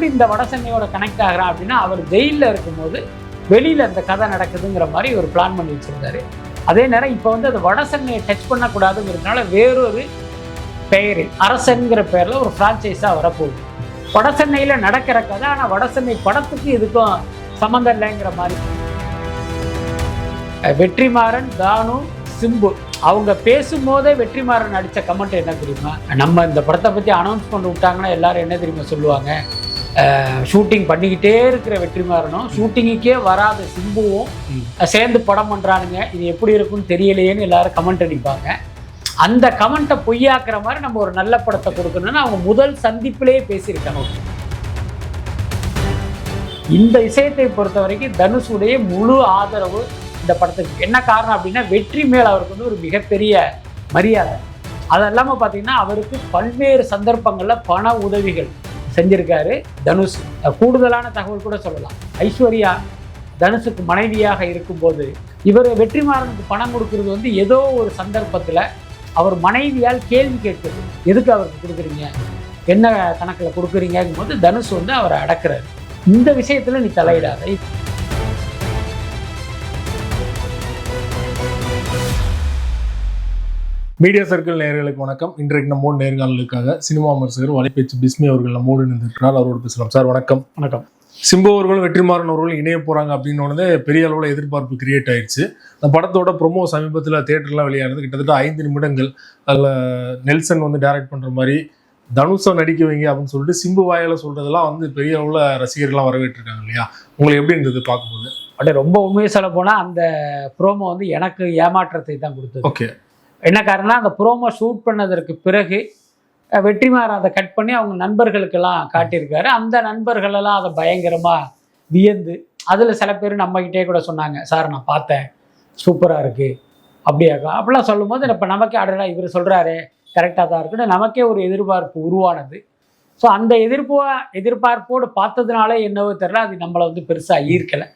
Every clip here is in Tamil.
எப்படி இந்த வடசென்னையோட கனெக்ட் ஆகிறான் அப்படின்னா அவர் ஜெயிலில் இருக்கும்போது வெளியில் அந்த கதை நடக்குதுங்கிற மாதிரி ஒரு பிளான் பண்ணி வச்சுருந்தாரு. அதே நேரம் இப்போ வந்து அது வடசென்னையை டச் பண்ணக்கூடாதுங்கிறதுனால வேறொரு பெயரில் அரசன்கிற பேரில் ஒரு ஃப்ரான்ச்சைஸாக வரப்போகுது. வடசென்னையில் நடக்கிற கதை, ஆனால் வடசென்னை படத்துக்கு இதுக்கும் சம்மந்தம் இல்லைங்கிற மாதிரி. வெற்றிமாறன், தானு, சிம்பு அவங்க பேசும்போதே வெற்றிமாறன் அடித்த கமெண்ட் என்ன தெரியுமா? நம்ம இந்த படத்தை பற்றி அனௌன்ஸ் பண்ணி விட்டாங்கன்னா எல்லாரும் என்ன தெரியுமா சொல்லுவாங்க, ஷூட்டிங் பண்ணிக்கிட்டே இருக்கிற வெற்றிமாறனும் ஷூட்டிங்குக்கே வராத சிம்புவும் சேர்ந்து படம் பண்ணுறானுங்க, இது எப்படி இருக்குன்னு தெரியலையேன்னு எல்லாரும் கமெண்ட் அடிப்பாங்க. அந்த கமெண்ட்டை பொய்யாக்குற மாதிரி நம்ம ஒரு நல்ல படத்தை கொடுக்கணும்னு அவங்க முதல் சந்திப்பிலேயே பேசியிருக்காங்க. இந்த விஷயத்தை பொறுத்த வரைக்கும் தனுஷுடைய முழு ஆதரவு இந்த படத்துக்கு. என்ன காரணம் அப்படின்னா, வெற்றி மேல் அவருக்கு வந்து ஒரு மிகப்பெரிய மரியாதை. அது இல்லாமல் பார்த்தீங்கன்னா அவருக்கு பல்வேறு சந்தர்ப்பங்களில் பண உதவிகள் செஞ்சிருக்காரு தனுஷ். கூடுதலான தகவல் கூட சொல்லலாம், ஐஸ்வர்யா தனுஷுக்கு மனைவியாக இருக்கும்போது இவர் வெற்றிமாறனுக்கு பணம் கொடுக்கறது வந்து ஏதோ ஒரு சந்தர்ப்பத்தில் அவர் மனைவியால் கேள்வி கேட்குது, எதுக்கு அவருக்கு கொடுக்குறீங்க, என்ன கணக்கில் கொடுக்குறீங்கும் போது தனுஷ் வந்து அவரை அடக்குறாரு. இந்த விஷயத்தில் நீ தலையிடாத. மீடியா சர்க்கிள் நேயர்களுக்கு வணக்கம். இன்றைக்கு நம்மோடு நேர்காணலுக்காக சினிமா விமர்சகர் வலைப்பேச்சு பிஸ்மி அவர்கள் நம்மோடு இணைந்திருக்கிறார். அவரோடு பேசலாம். சார் வணக்கம். வணக்கம். சிம்பு அவர்களும் வெற்றிமாறன் அவர்களும் இணைய போகிறாங்க அப்படின்னு பெரிய அளவில் எதிர்பார்ப்பு கிரியேட் ஆயிடுச்சு. அந்த படத்தோட ப்ரொமோ சமீபத்தில் தியேட்டர்லாம் வெளியானது. கிட்டத்தட்ட 5 நிமிடங்கள் அதில் நெல்சன் வந்து டைரக்ட் பண்ணுற மாதிரி தனுஷை நடிக்க வைங்க அப்படின்னு சொல்லிட்டு சிம்பு வாயால் சொல்கிறதெல்லாம் வந்து பெரிய அளவில் ரசிகர்கள்லாம் வரவேற்றிருக்காங்க இல்லையா? உங்களுக்கு எப்படி இருந்தது பார்க்கும்போது? அப்படியே ரொம்ப உண்மையை சொல்ல போனால் அந்த ப்ரோமோ வந்து எனக்கு ஏமாற்றத்தை தான் கொடுத்தது. ஓகே. என்ன காரணம்னா, அந்த ப்ரோமோ ஷூட் பண்ணதற்கு பிறகு வெற்றிமாறன் அதை கட் பண்ணி அவங்க நண்பர்களுக்கெல்லாம் காட்டியிருக்காரு. அந்த நண்பர்களெல்லாம் அதை பயங்கரமாக வியந்து, அதில் சில பேர் நம்மகிட்டே கூட சொன்னாங்க, சார் நான் பார்த்தேன் சூப்பராக இருக்குது அப்படியாக்கா அப்படிலாம் சொல்லும்போது இப்போ நமக்கே அடடா இவர் சொல்கிறாரு கரெக்டாக தான் இருக்குன்னு நமக்கே ஒரு எதிர்பார்ப்பு உருவானது. ஸோ அந்த எதிர்பார்ப்போடு பார்த்ததுனாலே என்னவோ தெரியல, அது நம்மளை வந்து பெருசாக ஈர்க்கலை.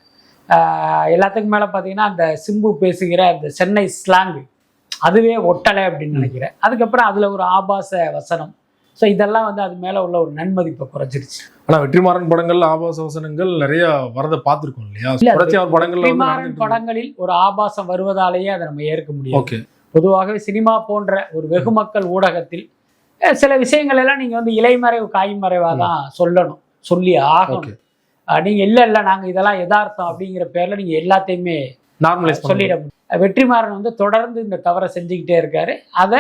எல்லாத்துக்கும் மேலே பார்த்தீங்கன்னா அந்த சிம்பு பேசுகிற அந்த சென்னை ஸ்லாங்கு அதுவே ஒட்டலை அப்படின்னு நினைக்கிறேன். அதுக்கப்புறம் அதில் ஒரு ஆபாச வசனம், ஸோ இதெல்லாம் வந்து அது மேலே உள்ள ஒரு நன்மதிப்பை குறைச்சிருச்சு. ஆனால் வெற்றிமாறன் படங்கள் ஆபாச வசனங்கள் நிறைய வரதை பார்த்துருக்கோம் இல்லையா? வெற்றிமாறன் படங்களில் ஒரு ஆபாசம் வருவதாலேயே அதை நம்ம ஏற்க முடியும். ஓகே. பொதுவாகவே சினிமா போன்ற ஒரு வெகு மக்கள் ஊடகத்தில் சில விஷயங்கள் எல்லாம் நீங்கள் வந்து இலைமறைவு காய்மறைவாக தான் சொல்லணும், சொல்லி ஆகணும். நீங்கள் இல்லை நாங்கள் இதெல்லாம் யதார்த்தம் அப்படிங்கிற பேரில் நீங்கள் எல்லாத்தையுமே நார்மலைஸ் சொல்லிட முடியும். வெற்றிமாறன் வந்து தொடர்ந்து இந்த தவறை செஞ்சுக்கிட்டே இருக்காரு. அதை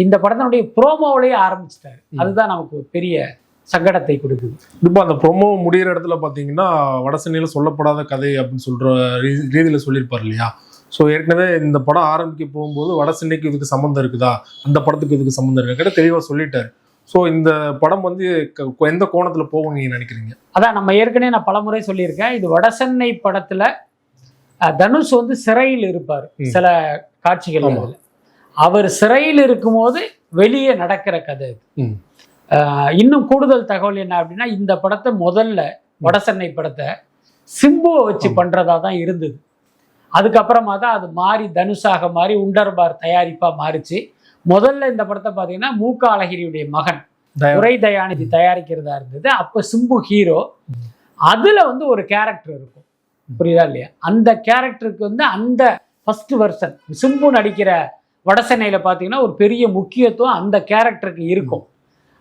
இந்த படத்தினுடைய ப்ரோமோவிலேயே ஆரம்பிச்சிட்டாரு. அதுதான் நமக்கு பெரிய சங்கடத்தை கொடுக்குது. இப்போ அந்த ப்ரோமோ முடிகிற இடத்துல பார்த்தீங்கன்னா வடசென்னையில் சொல்லப்படாத கதை அப்படின்னு சொல்கிற ரீதியில் சொல்லியிருப்பார் இல்லையா? ஸோ ஏற்கனவே இந்த படம் ஆரம்பிக்க போகும்போது வடசென்னைக்கு இதுக்கு சம்மந்தம் இருக்குதா, அந்த படத்துக்கு இதுக்கு சம்மந்தம் இருக்குன்னு தெளிவாக சொல்லிட்டாரு. ஸோ இந்த படம் வந்து எந்த கோணத்தில் போகும் நீங்கள் நினைக்கிறீங்க? அதான் நம்ம ஏற்கனவே நான் பலமுறை சொல்லியிருக்கேன், இது வடசென்னை படத்தில் தனுஷ் வந்து சிறையில் இருப்பார் சில காட்சிகள். அவர் சிறையில் இருக்கும்போது வெளியே நடக்கிற கதை. இன்னும் கூடுதல் தகவல் என்ன அப்படின்னா, இந்த படத்தை முதல்ல வடசென்னை படத்தை சிம்புவை வச்சு பண்றதா தான் இருந்தது. அதுக்கப்புறமா தான் அது மாறி தனுஷாக மாறி உண்டர்பார் தயாரிப்பா மாறிச்சு. முதல்ல இந்த படத்தை பார்த்தீங்கன்னா மூக்க அழகிரியுடைய மகன் துரை தயாநிதி தயாரிக்கிறதா இருந்தது. அப்போ சிம்பு ஹீரோ, அதுல வந்து ஒரு கேரக்டர் இருக்கும், புரியுதா இல்லையா? அந்த கேரக்டருக்கு வந்து அந்த ஃபர்ஸ்ட் வெர்ஷன் சிம்பு நடிக்கிற வடசென்னையில பார்த்தீங்கன்னா ஒரு பெரிய முக்கியத்துவம் அந்த கேரக்டருக்கு இருக்கும்.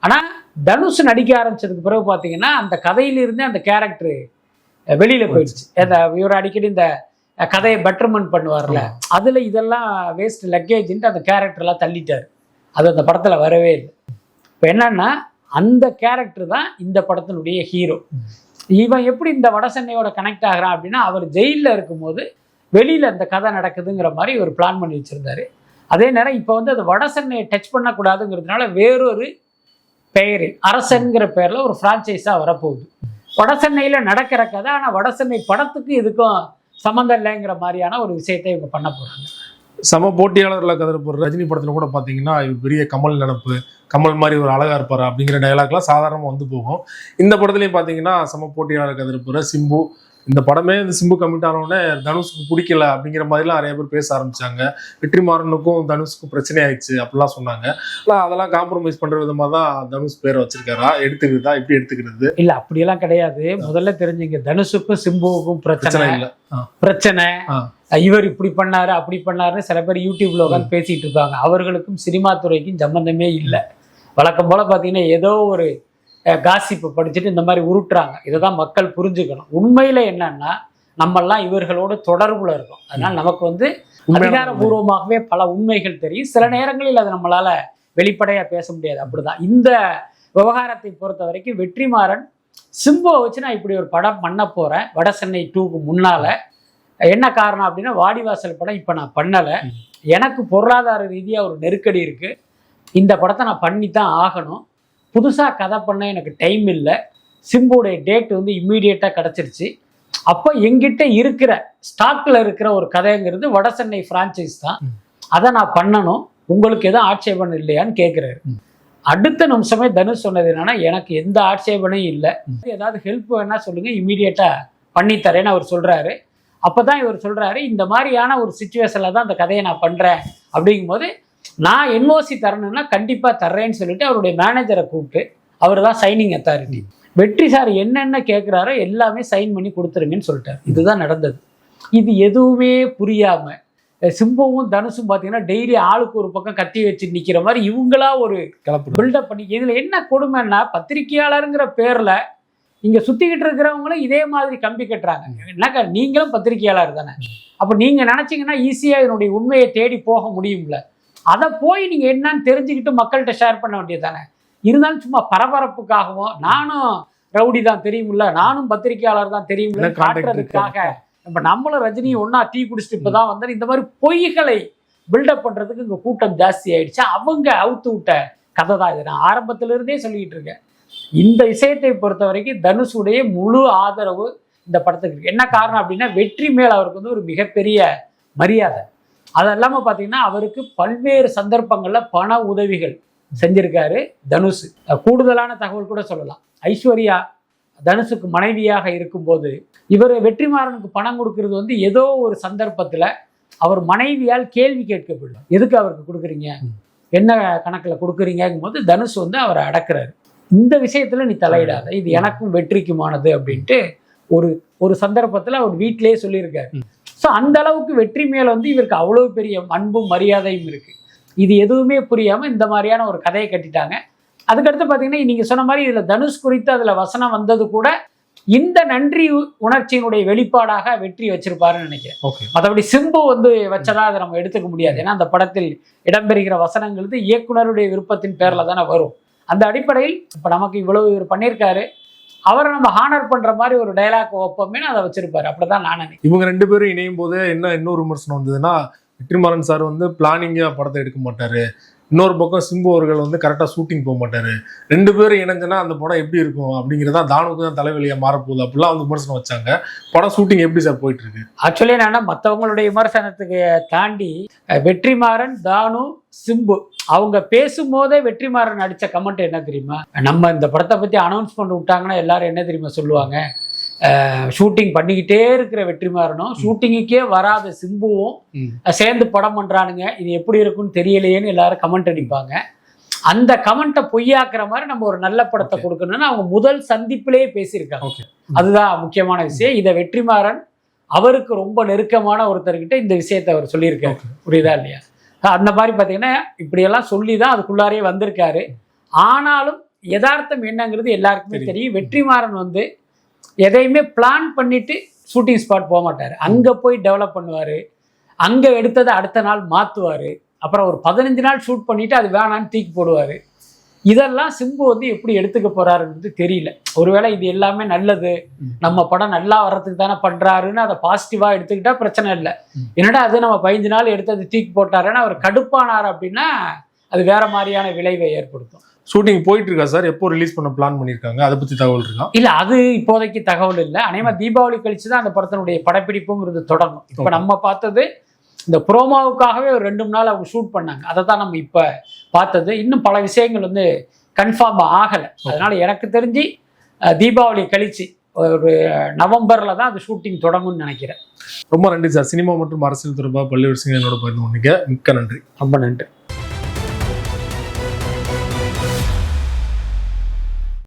ஆனால் தனுஷ் நடிக்க ஆரம்பிச்சதுக்கு பிறகு பார்த்தீங்கன்னா அந்த கதையிலிருந்தே அந்த கேரக்டர் வெளியில போயிடுச்சு. இவர் அடிக்கடி இந்த கதையை பெட்டர்மெண்ட் பண்ணுவார்ல, அதுல இதெல்லாம் வேஸ்ட் லக்கேஜ்ன்ட்டு அந்த கேரக்டர்லாம் தள்ளிட்டார். அது அந்த படத்துல வரவே இல்லை. இப்போ என்னன்னா அந்த கேரக்டர் தான் இந்த படத்தினுடைய ஹீரோ. இவன் எப்படி இந்த வடசென்னையோட கனெக்ட் ஆகிறான் அப்படின்னா, அவர் ஜெயிலில் இருக்கும்போது வெளியில் அந்த கதை நடக்குதுங்கிற மாதிரி ஒரு பிளான் பண்ணி வச்சுருந்தாரு. அதே நேரம் இப்போ வந்து அது வடசென்னையை டச் பண்ணக்கூடாதுங்கிறதுனால வேறொரு பெயரில் அரசன்கிற பேரில் ஒரு ஃப்ரான்ச்சைஸாக வரப்போகுது. வடசென்னையில் நடக்கிற கதை, ஆனால் வடசென்னை படத்துக்கு இதுக்கும் சம்மந்தம் இல்லைங்கிற மாதிரியான ஒரு விஷயத்தை இவங்க பண்ண போகிறாங்க. சம போட்டியாளர்களை கதறப்படுற ரஜினி படத்தில் கூட பார்த்தீங்கன்னா இவர் பெரிய கமல் நினப்பு, கமல் மாதிரி ஒரு அழகா இருப்பார் அப்படிங்கிற டைலாக்லாம் சாதாரணமாக வந்து போகும். இந்த படத்துலையும் பார்த்தீங்கன்னா சம போட்டியாளர் கதறப்படுற சிம்பு இந்த படமே இந்த சிம்பு கமிட் ஆனவுடனே தனுஷுக்கு பிடிக்கல அப்படிங்கிற மாதிரிலாம் நிறைய பேர் பேச ஆரம்பிச்சாங்க. வெற்றிமாறனுக்கும் தனுஷுக்கும் பிரச்சனை ஆயிடுச்சு அப்படிலாம் சொன்னாங்க. அதெல்லாம் காம்ப்ரமைஸ் பண்ற விதமா தான் தனுஷ் பேரை வச்சிருக்காரா, எடுத்துக்கிறதா, இப்படி எடுத்துக்கிறது? இல்ல அப்படியெல்லாம் கிடையாது. முதல்ல தெரிஞ்சுங்க, தனுஷுக்கும் சிம்புவுக்கும் பிரச்சனை இல்ல. பிரச்சனை இவர் இப்படி பண்ணாரு அப்படி பண்ணாருன்னு சில பேர் யூடியூப்ல உட்காந்து பேசிட்டு இருப்பாங்க. அவர்களுக்கும் சினிமா துறைக்கும் சம்பந்தமே இல்லை. வழக்கம் போல பாத்தீங்கன்னா ஏதோ ஒரு காசிப்பை படிச்சுட்டு இந்த மாதிரி உருட்டுறாங்க. இதைதான் மக்கள் புரிஞ்சுக்கணும். உண்மையில என்னன்னா நம்மெல்லாம் இவர்களோடு தொடர்புல இருக்கோம். அதனால நமக்கு அதிகாரபூர்வமாகவே பல உண்மைகள் தெரியும். சில நேரங்களில் அதை நம்மளால வெளிப்படையா பேச முடியாது. அப்படிதான் இந்த விவகாரத்தை பொறுத்த வரைக்கும் வெற்றிமாறன் சிம்புவை வச்சு நான் இப்படி ஒரு படம் பண்ண போறேன் வட சென்னை 2க்கு முன்னால. என்ன காரணம் அப்படின்னா, வாடிவாசல் படம் இப்ப நான் பண்ணல, எனக்கு பொருளாதார ரீதியா ஒரு நெருக்கடி இருக்கு, இந்த படத்தை நான் பண்ணித்தான் ஆகணும், புதுசாக கதை பண்ண எனக்கு டைம் இல்லை, சிம்புடைய டேட் இம்மீடியட்டாக கிடச்சிருச்சு, அப்போ எங்கிட்ட இருக்கிற ஸ்டாக்கில் இருக்கிற ஒரு கதைங்கிறது வட சென்னை ஃப்ரான்ச்சைஸ் தான், அதை நான் பண்ணணும், உங்களுக்கு எதுவும் ஆட்சேபணம் இல்லையான்னு கேட்குறாரு. அடுத்த நிமிஷமே தனுஷ் சொன்னது என்னன்னா, எனக்கு எந்த ஆட்சேபனையும் இல்லை, ஏதாவது ஹெல்ப் வேணா சொல்லுங்க, இம்மீடியட்டாக பண்ணித்தரேன்னு அவர் சொல்கிறாரு. அப்போ தான் இவர் சொல்கிறாரு, இந்த மாதிரியான ஒரு சுச்சுவேஷனில் தான் அந்த கதையை நான் பண்ணுறேன் அப்படிங்கும்போது நான் என்ஓசி தரணும்னா கண்டிப்பாக தர்றேன்னு சொல்லிட்டு அவருடைய மேனேஜரை கூப்பிட்டு, அவர் தான் சைனிங் அத்தாரிட்டி, வெற்றி சார் என்னென்ன கேட்குறாரோ எல்லாமே சைன் பண்ணி கொடுத்துருங்கன்னு சொல்லிட்டார். இதுதான் நடந்தது. இது எதுவுமே புரியாமல் சிம்புவும் தனுஷும் பார்த்தீங்கன்னா டெய்லி ஆளுக்கு ஒரு பக்கம் கத்தி வச்சு நிற்கிற மாதிரி இவங்களா ஒரு பில்டப் பண்ணி, இதில் என்ன கொடுமைன்னா, பத்திரிகையாளருங்கிற பேரில் இங்கே சுற்றிக்கிட்டு இருக்கிறவங்களும் இதே மாதிரி கம்பி கட்டுறாங்க. என்னக்கா நீங்களும் பத்திரிகையாளர் தானே, அப்போ நீங்கள் நினச்சிங்கன்னா ஈஸியாக என்னுடைய உண்மையை தேடி போக முடியும்ல, அதை போய் நீங்கள் என்னன்னு தெரிஞ்சுக்கிட்டு மக்கள்கிட்ட ஷேர் பண்ண வேண்டியது தானே. இருந்தாலும் சும்மா பரபரப்புக்காகவும், நானும் ரவுடி தான் தெரியுமில்ல, நானும் பத்திரிகையாளர் தான் தெரியுமில்ல காட்டுறதுக்காக, இப்போ நம்மளும் ரஜினியும் ஒன்றா டீ குடிச்சிட்டு இப்போ தான் வந்தாலும் இந்த மாதிரி பொய்களை பில்டப் பண்ணுறதுக்கு இங்கே கூட்டம் ஜாஸ்தி ஆயிடுச்சு. அவங்க அவுத்து விட்ட கதை தான் இது. நான் ஆரம்பத்திலிருந்தே சொல்லிக்கிட்டு இருக்கேன். இந்த விஷயத்தை பொறுத்த வரைக்கும் தனுஷுடைய முழு ஆதரவு இந்த படத்துக்கு இருக்கு. என்ன காரணம் அப்படின்னா, வெற்றி மேல் அவருக்கு ஒரு மிகப்பெரிய மரியாதை. அது இல்லாமல் பார்த்தீங்கன்னா, அவருக்கு பல்வேறு சந்தர்ப்பங்களில் பண உதவிகள் செஞ்சிருக்காரு தனுஷ். கூடுதலான தகவல் கூட சொல்லலாம், ஐஸ்வர்யா தனுஷுக்கு மனைவியாக இருக்கும்போது இவர் வெற்றிமாறனுக்கு பணம் கொடுக்கறது ஏதோ ஒரு சந்தர்ப்பத்தில் அவர் மனைவியால் கேள்வி கேட்கப்படும், எதுக்கு அவருக்கு கொடுக்குறீங்க, என்ன கணக்கில் கொடுக்குறீங்கும் போது தனுஷ் அவரை அடக்குறாரு. இந்த விஷயத்துல நீ தலையிடாத, இது எனக்கும் வெற்றிக்குமானது அப்படின்ட்டு ஒரு சந்தர்ப்பத்தில் அவர் வீட்டிலேயே சொல்லியிருக்காரு. ஸோ அந்த அளவுக்கு வெற்றி மேல இவருக்கு அவ்வளவு பெரிய அன்பும் மரியாதையும் இருக்கு. இது எதுவுமே புரியாம இந்த மாதிரியான ஒரு கதையை கட்டிட்டாங்க. அதுக்கடுத்து பார்த்தீங்கன்னா, நீங்க சொன்ன மாதிரி இதுல தனுஷ் குறித்து அதுல வசனம் வந்தது கூட இந்த நன்றி உணர்ச்சியினுடைய வெளிப்பாடாக வெற்றி வச்சிருப்பாருன்னு நினைக்கிறேன். மற்றபடி சிம்பு வச்சதா அதை நம்ம எடுத்துக்க முடியாது. ஏன்னா அந்த படத்தில் இடம்பெறுகிற வசனங்கள் இயக்குனருடைய விருப்பத்தின் பேர்ல தானே வரும். அந்த அடிப்படையில் இப்ப நமக்கு இவ்வளவு இவர் பண்ணியிருக்காரு, அவரை நம்ம ஹானர் பண்ற மாதிரி ஒரு டைலாக் வைப்போமே அதை வச்சிருப்பாரு. அப்படிதான் நான் நினைக்கிறேன். இவங்க ரெண்டு பேரும் இணையும் போது இன்னொரு விமர்சனம் வந்ததுன்னா, வெற்றிமாறன் சார் பிளானிங்கா படத்தை எடுக்க மாட்டாரு, இன்னொரு பக்கம் சிம்பு அவர்கள் கரெக்டாக ஷூட்டிங் போக மாட்டாரு, ரெண்டு பேரும் இணைஞ்சுன்னா அந்த படம் எப்படி இருக்கும் அப்படிங்கிறதா தானுக்கு தான் தலைவலியாக மாறப்போகுது அப்படிலாம் விமர்சனம் வச்சாங்க. படம் ஷூட்டிங் எப்படி சார் போயிட்டு இருக்கு? ஆக்சுவலி என்னன்னா, மற்றவங்களுடைய விமர்சனத்துக்கு தாண்டி வெற்றிமாறன், தானு, சிம்பு அவங்க பேசும்போதே வெற்றிமாறன் அடித்த கமெண்ட் என்ன தெரியுமா, நம்ம இந்த படத்தை பற்றி அனௌன்ஸ் பண்ணி விட்டாங்கன்னா எல்லாரும் என்ன தெரியுமா சொல்லுவாங்க, ஷூட்டிங் பண்ணிக்கிட்டே இருக்கிற வெற்றிமாறனும் ஷூட்டிங்குக்கே வராத சிம்புவும் சேர்ந்து படம் பண்றானுங்க, இது எப்படி இருக்குன்னு தெரியலையேன்னு எல்லாரும் கமெண்ட் அடிப்பாங்க. அந்த கமெண்ட்டை பொய்யாக்குற மாதிரி நம்ம ஒரு நல்ல படத்தை கொடுக்கணும்னு அவங்க முதல் சந்திப்பிலேயே பேசியிருக்காங்க. அதுதான் முக்கியமான விஷயம். இதை வெற்றிமாறன் அவருக்கு ரொம்ப நெருக்கமான ஒருத்தர்கிட்ட இந்த விஷயத்தை அவர் சொல்லியிருக்காரு. புரியுதா இல்லையா? அந்த மாதிரி பார்த்தீங்கன்னா இப்படியெல்லாம் சொல்லி தான் அதுக்குள்ளாரே வந்திருக்காரு. ஆனாலும் யதார்த்தம் என்னங்கிறது எல்லாருக்குமே தெரியும். வெற்றிமாறன் எதையுமே பிளான் பண்ணிட்டு ஷூட்டிங் ஸ்பாட் போக மாட்டார். அங்கே போய் டெவலப் பண்ணுவார், அங்கே எடுத்ததை அடுத்த நாள் மாற்றுவார், அப்புறம் ஒரு 15 நாள் ஷூட் பண்ணிட்டு அது வேணான்னு தூக்கி போடுவார். இதெல்லாம் சிம்பு எப்படி எடுத்துக்க போறாருன்றது தெரியல. ஒருவேளை இது எல்லாமே நல்லது, நம்ம படம் நல்லா வர்றதுக்கு தானே பண்றாருன்னு அதை பாசிட்டிவா எடுத்துக்கிட்டா பிரச்சனை இல்லை. என்னடா அது நம்ம 15 நாள் எடுத்தது தூக்கி போட்டாருன்னு அவர் கடுப்பானார் அப்படின்னா அது வேற மாதிரியான விளைவை ஏற்படுத்தும். ஷூட்டிங் போயிட்டு இருக்கா சார்? எப்போ ரிலீஸ் பண்ண பிளான் பண்ணிருக்காங்க? அதை பத்தி தகவல் இருக்கா? இல்ல, அது இப்போதைக்கு தகவல் இல்லை. அநேகமா தீபாவளி கழிச்சு தான் அந்த படத்தினுடைய படப்பிடிப்புங்கிறது தொடங்கும். இப்ப நம்ம பார்த்தது இந்த ப்ரோமோவுக்காகவே ஒரு 2-3 நாள் அவங்க ஷூட் பண்ணாங்க, அதை தான் நம்ம இப்ப பார்த்தது. இன்னும் பல விஷயங்கள் கன்ஃபார்ம் ஆகலை. அதனால எனக்கு தெரிஞ்சு தீபாவளி கழிச்சு ஒரு நவம்பரில் தான் அது ஷூட்டிங் தொடங்கும்னு நினைக்கிறேன். ரொம்ப நன்றி சார். சினிமா மற்றும் அரசியல் தொடர்பாக பல்வேறு விஷயங்கள் என்னோட பகிர்ந்து கொண்டீங்க. மிக்க நன்றி. ரொம்ப நன்றி.